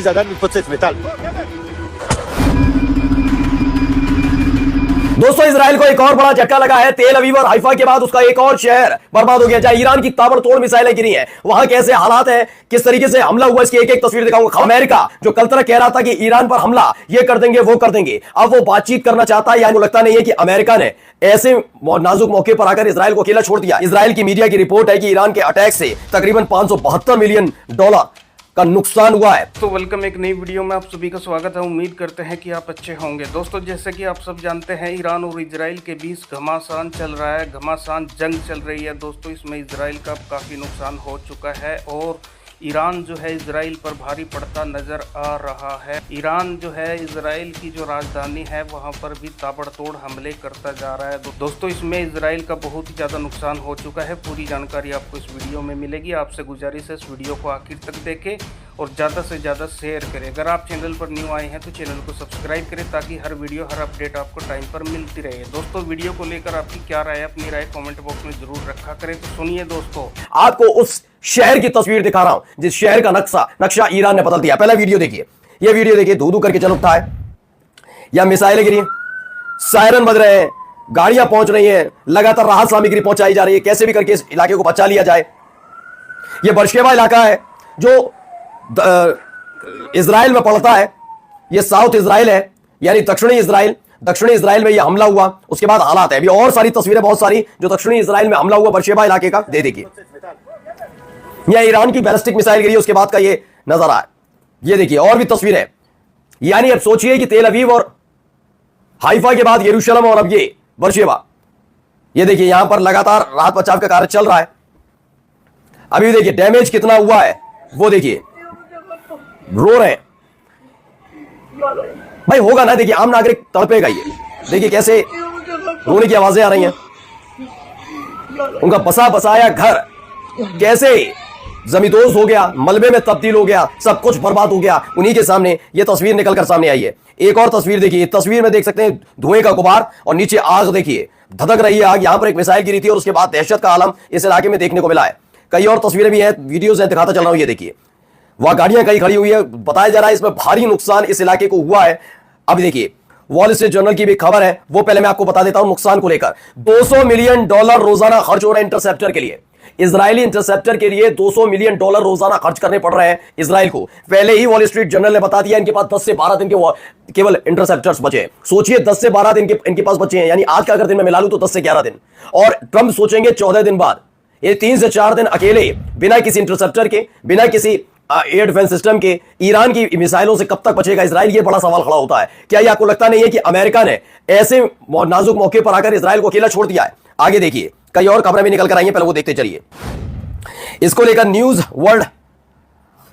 zadan mit Prozess Metall. दोस्तों Israel को एक और बड़ा झटका लगा है। तेल अवीव और हाइफा के बाद उसका एक और शहर बर्बाद हो गया। जहां ईरान की ताबड़तोड़ मिसाइलें गिरी हैं, वहां कैसे हालात हैं, किस तरीके से हमला हुआ, इसकी एक एक तस्वीर दिखाऊंगा। अमेरिका जो कल तरह कह रहा था कि ईरान पर हमला ये कर देंगे वो कर देंगे, अब वो बातचीत करना चाहता है। यानी लगता नहीं है कि अमेरिका ने ऐसे नाजुक मौके पर आकर इसराइल को अकेला छोड़ दिया। इसराइल की मीडिया की रिपोर्ट है कि ईरान के अटैक से तकरीबन $572 मिलियन का नुकसान हुआ है। तो वेलकम एक नई वीडियो में आप सभी का स्वागत है। उम्मीद करते हैं कि आप अच्छे होंगे। दोस्तों जैसे कि आप सब जानते हैं, ईरान और इजराइल के बीच घमासान चल रहा है, घमासान जंग चल रही है। दोस्तों इसमें इजराइल का काफ़ी नुकसान हो चुका है और ईरान जो है इजराइल पर भारी पड़ता नज़र आ रहा है। ईरान जो है इजराइल की जो राजधानी है वहां पर भी ताबड़तोड़ हमले करता जा रहा है। दोस्तों इसमें इजराइल का बहुत ही ज़्यादा नुकसान हो चुका है। पूरी जानकारी आपको इस वीडियो में मिलेगी। आपसे गुजारिश है इस वीडियो को आखिर तक देखें और ज़्यादा से ज़्यादा शेयर करें। अगर आप चैनल पर न्यू आए हैं तो चैनल को सब्सक्राइब करें ताकि हर वीडियो हर अपडेट आपको टाइम पर मिलती रहे। दोस्तों वीडियो को लेकर आपकी क्या राय है, अपनी राय कमेंट बॉक्स में जरूर रखा करें। तो सुनिए दोस्तों, आपको उस शहर की तस्वीर दिखा रहा हूं जिस शहर का नक्शा ईरान ने बदल दिया। पहला वीडियो देखिए, ये वीडियो देखिए, धू धू करके चल उठता है, या मिसाइलें गिरी, सायरन बज रहे हैं, गाड़ियां पहुंच रही हैं, लगातार राहत सामग्री पहुंचाई जा रही है, कैसे भी करके इस इलाके को बचा लिया जाए। यह बर्शेबा इलाका है जो इजराइल में पड़ता है। यह साउथ इजराइल है, यानी दक्षिणी इजराइल। दक्षिणी इजराइल में यह हमला हुआ, उसके बाद हालात है। अभी और सारी तस्वीरें बहुत सारी जो दक्षिणी इजराइल में हमला हुआ बर्शेबा इलाके का दे देखिए। यह ईरान की बैलिस्टिक मिसाइल गिरी, उसके बाद का ये नजारा है। ये देखिए और भी तस्वीर है। यानी अब सोचिए कि तेल अवीव और हाइफा के बाद यरूशलेम और अब ये बर्शेबा। ये देखिए यहां पर लगातार राहत बचाव का कार्य चल रहा है। अभी देखिए डैमेज कितना हुआ है वो देखिए, रो रहे हैं भाई, होगा ना। देखिए आम नागरिक तड़पेगा। ये देखिए कैसे रोने की आवाजें आ रही हैं। उनका बसा बसाया घर कैसे जमींदोज हो गया, मलबे में तब्दील हो गया, सब कुछ बर्बाद हो गया। उन्हीं के सामने ये तस्वीर निकलकर सामने आई है। एक और तस्वीर देखिए, तस्वीर में देख सकते हैं धुएं का गुबार और नीचे आग देखिए, धधक रही है आग। यहां पर एक मिसाइल गिरी थी और उसके बाद दहशत का आलम इस इलाके में देखने को मिला है। कई और तस्वीरें भी हैं, वीडियोज हैं, दिखाता चल रहा हूं। ये देखिए वहां गाड़ियां कई खड़ी हुई है, बताया जा रहा है इसमें भारी नुकसान इस इलाके को हुआ है। अब देखिए वॉल स्ट्रीट जर्नल की भी खबर है, वो पहले मैं आपको बता देता हूं नुकसान को लेकर। $200 मिलियन रोजाना खर्च हो रहा है इंटरसेप्टर के लिए। इजरायली इंटरसेप्टर के लिए $200 मिलियन रोजाना खर्च करने पड़ रहे हैं इजराइल को। पहले ही वॉल स्ट्रीट जर्नल ने बता दिया इनके पास 10 से 12 दिन के केवल इंटरसेप्टर्स बचे। सोचिए 10 से 12 दिन इनके पास बचे हैं, यानी आज का अगर दिन में मिला लूं तो 10 से 11 दिन। और ट्रंप सोचेंगे 14 दिन बाद। ये 3 से 4 दिन अकेले बिना किसी इंटरसेप्टर के, बिना किसी एयर डिफेंस सिस्टम के ईरान की मिसाइलों से कब तक बचेगा इजराइल? ये बड़ा सवाल खड़ा होता है। क्या ये आपको लगता नहीं है कि अमेरिका ने ऐसे नाजुक मौके पर आकर इजराइल को अकेला छोड़ दिया है? आगे देखिए कई और खबरें भी निकल कर आई हैं, पहले वो देखते चलिए। इसको लेकर न्यूज वर्ल्ड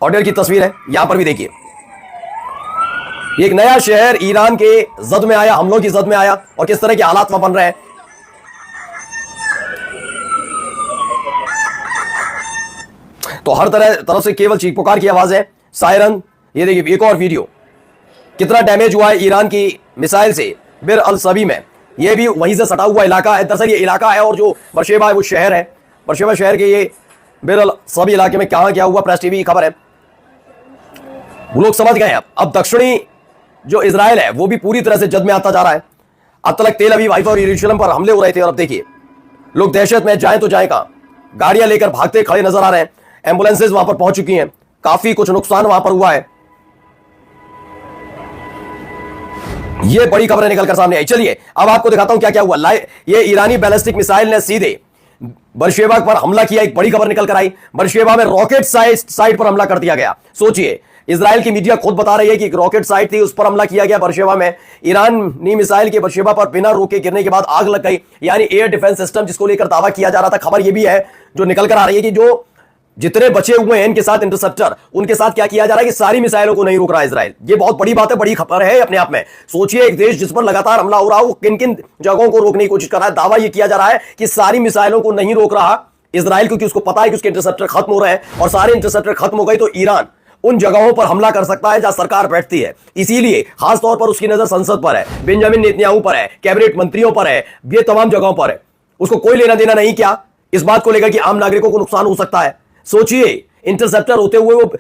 ऑर्डर की तस्वीर है, यहां पर भी देखिए। एक नया शहर ईरान के जद में आया, हमलों की जद में आया और किस तरह के हालात वहां बन रहे हैं। तो हर तरफ से केवल चीख पुकार की आवाज है, सायरन। ये देखिए एक और वीडियो, कितना डैमेज हुआ है ईरान की मिसाइल से बिर अल सभी में। ये भी वहीं से सटा हुआ इलाका है। दरअसल ये इलाका है और जो बर्शेबा है वो शहर है। बर्शेबा शहर के ये बिर अल सभी इलाके में क्या हुआ, प्रेस टीवी की खबर है। वो लोग समझ गए हैं। अब दक्षिणी जो इजराइल है वो भी पूरी तरह से जद में आता जा रहा है। अब तक तेल अवीव, हाइफा और यरूशलेम पर हमले हो रहे थे और अब देखिए लोग दहशत में, जाए तो जाए कहां। गाड़ियां लेकर भागते खड़े नजर आ रहे हैं। एम्बुलेंसेज वहां पर पहुंच चुकी हैं। काफी कुछ नुकसान वहां पर हुआ है। ये बड़ी खबरें निकलकर सामने आई। चलिए अब आपको दिखाता हूं क्या क्या हुआ। ये ईरानी बैलिस्टिक मिसाइल ने सीधे बर्शेबा पर हमला किया। एक बड़ी खबर निकल कर आई, बर्शेबा में रॉकेट साइट पर हमला कर दिया गया। सोचिए इजराइल की मीडिया खुद बता रही है कि रॉकेट साइट थी, उस पर हमला किया गया बर्शेबा में। ईरानी मिसाइल के बर्शेबा पर बिना रोके गिरने के बाद आग लग गई। यानी एयर डिफेंस सिस्टम जिसको लेकर दावा किया जा रहा था, खबर यह भी है जो निकल कर आ रही है कि जो जितने बचे हुए हैं इनके साथ इंटरसेप्टर, उनके साथ क्या किया जा रहा है कि सारी मिसाइलों को नहीं रोक रहा है इजराइल। ये बहुत बड़ी बात है, बड़ी खबर है अपने आप में। सोचिए एक देश जिस पर लगातार हमला हो रहा है वो किन किन जगहों को रोकने की कोशिश कर रहा है। दावा ये किया जा रहा है कि सारी मिसाइलों को नहीं रोक रहा इजराइल, क्योंकि उसको पता है कि उसके इंटरसेप्टर खत्म हो रहे हैं और सारे इंटरसेप्टर खत्म हो गए तो ईरान उन जगहों पर हमला कर सकता है जहां सरकार बैठती है। इसीलिए खासतौर पर उसकी नजर संसद पर है, बेंजामिन नेतन्याहू पर है, कैबिनेट मंत्रियों पर है, ये तमाम जगहों पर है। उसको कोई लेना देना नहीं क्या इस बात को लेकर कि आम नागरिकों को नुकसान हो सकता है। सोचिए इंटरसेप्टर होते हुए वो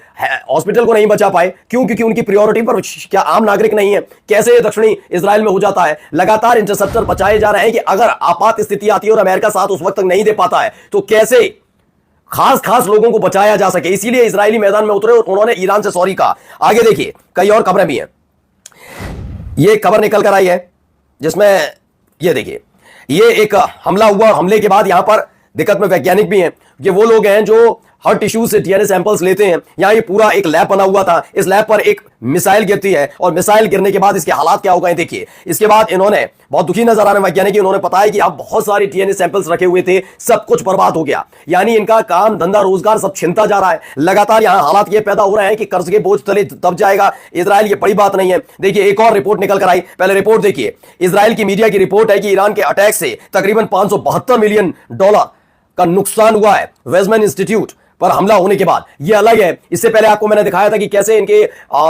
हॉस्पिटल को नहीं बचा पाए। क्यों? क्योंकि उनकी प्रायोरिटी पर क्या आम नागरिक नहीं है? कैसे दक्षिणी इजराइल में हो जाता है? लगातार इंटरसेप्टर बचाए जा रहे हैं कि अगर आपात स्थिति आती है और अमेरिका साथ उस वक्त तक नहीं दे पाता है तो कैसे खास लोगों को बचाया जा सके। इसीलिए इजरायली मैदान में उतरे और उन्होंने ईरान से सॉरी कहा। आगे देखिए, कई और खबरें भी हैं। ये खबर निकल कर आई है जिसमें ये देखिए, ये एक हमला हुआ। हमले के बाद यहां पर दिक्कत में वैज्ञानिक भी हैं। ये वो लोग हैं जो हर टिश्यू से डीएनए सैंपल्स लेते हैं। यहां ये पूरा एक लैब बना हुआ था। इस लैब पर एक मिसाइल गिरती है और मिसाइल गिरने के बाद इसके हालात क्या हो गए देखिए। इसके बाद इन्होंने बहुत दुखी नजर आ रहे वैज्ञानिक, इन्होंने बताया कि आप बहुत सारे डीएनए सैंपल्स रखे हुए थे, सब कुछ बर्बाद हो गया। यानी इनका काम धंधा रोजगार सब छिनता जा रहा है। लगातार यहां हालात ये पैदा हो रहे हैं कि कर्ज के बोझ तले दब जाएगा इजराइल। ये बड़ी बात नहीं है। देखिए, एक और रिपोर्ट निकल कर आई। पहले रिपोर्ट देखिए। इजराइल की मीडिया की रिपोर्ट है कि ईरान के अटैक से तकरीबन $572 मिलियन का नुकसान हुआ है। वेजमैन इंस्टीट्यूट पर हमला होने के बाद ये अलग है। इससे पहले आपको मैंने दिखाया था कि कैसे इनके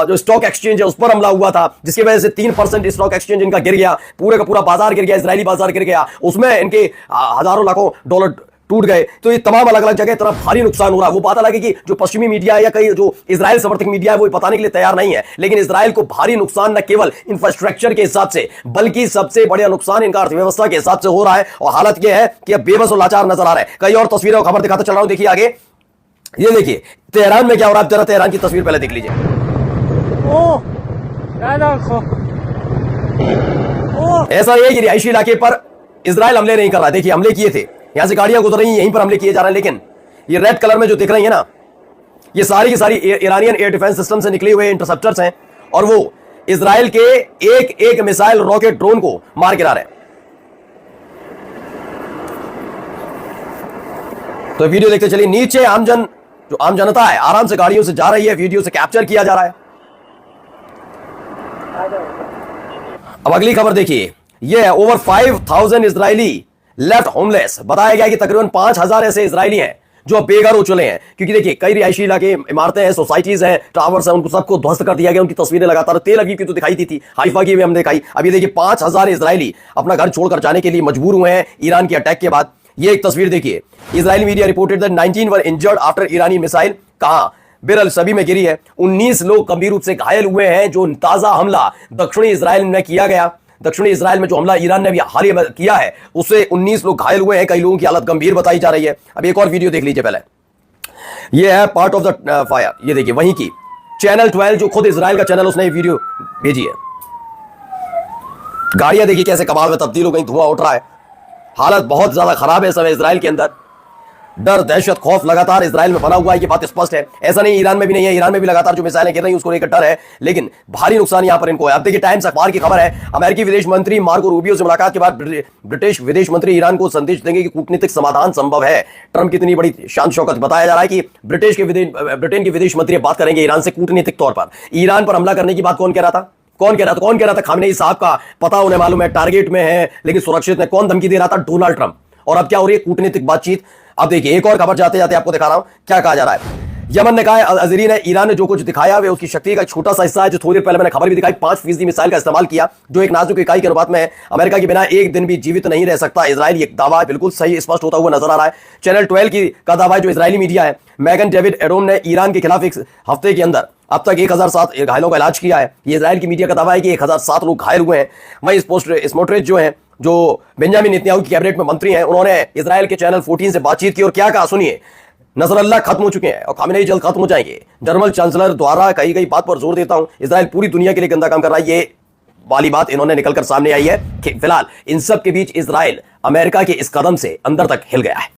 जो स्टॉक एक्सचेंज है उस पर हमला हुआ था, जिसकी वजह से 3% स्टॉक एक्सचेंज इनका गिर गया। पूरे का पूरा बाजार गिर गया, इजरायली बाजार गिर गया। उसमें इनके हजारों लाखों डॉलर टूट गए। तो ये तमाम अलग अलग जगह इतना भारी नुकसान हो रहा है। वो बात अलग है कि जो पश्चिमी मीडिया है या कई जो इजराइल समर्थक मीडिया है वो बताने के लिए तैयार नहीं है। लेकिन इजराइल को भारी नुकसान न केवल इंफ्रास्ट्रक्चर के हिसाब से बल्कि सबसे बड़ा नुकसान इनका अर्थव्यवस्था के हिसाब से हो रहा है। और हालत यह है कि अब बेबस और लाचार नजर आ रहे हैं। कई और तस्वीरें और खबर दिखाता चल रहा हूं। देखिए आगे, ये देखिए तेहरान में क्या हो रहा है। जरा तेहरान की तस्वीर पहले देख लीजिए। ऐसा है कि रिहायशी इलाके पर इजराइल हमले नहीं कर रहा है। देखिए, हमले किए थे, यहां से गाड़ियां गुजर रही हैं, यहीं पर हमले किए जा रहे हैं। लेकिन ये रेड कलर में जो दिख रही है ना, ये सारी की सारी ईरानियन एयर डिफेंस सिस्टम से निकले हुए इंटरसेप्टर्स हैं और वो इजराइल के एक एक मिसाइल रॉकेट ड्रोन को मार गिरा रहे हैं। तो वीडियो देखते चलिए। नीचे जो आम जनता है आराम से गाड़ियों से जा रही है, वीडियो से कैप्चर किया जा रहा है। अब अगली खबर देखिए। यह है ओवर 5000 इजरायली लेफ्ट होमलेस। बताया गया कि तकरीबन 5000 ऐसे इजरायली हैं जो बेघर हो चुके हैं। क्योंकि देखिए, कई रिहायशी इलाके, इमारतें हैं, सोसाइटीज हैं, टावर्स हैं, उनको सबको ध्वस्त कर दिया गया। उनकी तस्वीरें लगातार तेल अवीव की तो दिखाई दी थी, हाइफा की भी हमने दिखाई। अभी देखिए 5000 इजरायली अपना घर छोड़कर जाने के लिए मजबूर हुए हैं ईरान के अटैक के बाद। ये एक तस्वीर देखिए। Israeli media reported that 19 were injured after Irani missile. कहां? बिर अल सभी में गिरी है। 19 लोग गंभीर रूप से घायल हुए हैं। जो ताजा हमला दक्षिणी इजराइल में किया गया, दक्षिणी इजराइल में जो हमला ईरान ने भी हाल ही में किया है, उससे 19 लोग घायल हुए हैं। कई लोगों की हालत गंभीर बताई जा रही है। अब एक और वीडियो देख लीजिए पहले। ये है पार्ट ऑफ द फायर। ये देखिए, वहीं की चैनल 12 जो खुद इजराइल का चैनल, उसने ये वीडियो भेजी है। गाड़ियां देखिए कैसे कबाड़ में तब्दील हो गई, धुआं उठ रहा है। हालत बहुत ज्यादा खराब है इस समय इजराइल के अंदर। डर, दहशत, खौफ लगातार इजराइल में बना हुआ है। ये बात स्पष्ट है। ऐसा नहीं ईरान में भी नहीं है, ईरान में भी लगातार जो मिसाइलें गिर रही हैं उसको लेकर डर है। लेकिन भारी नुकसान यहां पर इनको है। अब देखिए, टाइम्स अखबार की खबर है। अमेरिकी विदेश मंत्री मार्को रूबियो से मुलाकात के बाद ब्रिटिश विदेश मंत्री ईरान को संदेश देंगे कि कूटनीतिक समाधान संभव है। ट्रंप की इतनी बड़ी शान शौकत। बताया जा रहा है कि ब्रिटेन के विदेश मंत्री बात करेंगे ईरान से कूटनीतिक तौर पर। ईरान पर हमला करने की बात कौन कह रहा था? कौन कह रहा था? खामेनेई साहब का पता उन्हें मालूम है, टारगेट में है लेकिन सुरक्षित है। कौन धमकी दे रहा था? Donald Trump. और अब क्या हो रही है? कूटनीतिक बातचीत। अब देखिए, एक और खबर जाते जाते आपको दिखा रहा हूं क्या कहा जा रहा है। यमन ने कहा है अजरीन है ईरान ने जो कुछ दिखाया वे उसकी शक्ति का एक छोटा सा हिस्सा है। जो थोड़ी देर पहले मैंने खबर भी दिखाई, 5% मिसाइल का इस्तेमाल किया जो एक नाजुक इकाई के अनुपात में है। अमेरिका के बिना एक दिन भी जीवित नहीं रह सकता इजराइल। ये दावा बिल्कुल सही स्पष्ट होता हुआ नजर आ रहा है। चैनल 12 का दावा है, जो इजरायली मीडिया है। मैगन डेविड एडोन ने ईरान के खिलाफ एक हफ्ते के अंदर अब तक 1007 घायलों का इलाज किया है। ये इजराइल की मीडिया का दावा है कि 1007 लोग घायल हुए हैं। वहीं स्मोट्रिच जो है, जो बेंजामिन नेतन्याहू की कैबिनेट में मंत्री हैं, उन्होंने इजराइल के चैनल 14 से बातचीत की और क्या कहा सुनिए। नजरअल्लाह खत्म हो चुके हैं और खामेनेई जल्द खत्म हो जाएंगे। जर्मन चांसलर द्वारा कही गई बात पर जोर देता हूं, इजराइल पूरी दुनिया के लिए गंदा काम कर रहा है। ये वाली बात इन्होंने निकलकर सामने आई है कि फिलहाल इन सब के बीच इजराइल अमेरिका के इस कदम से अंदर तक हिल गया है।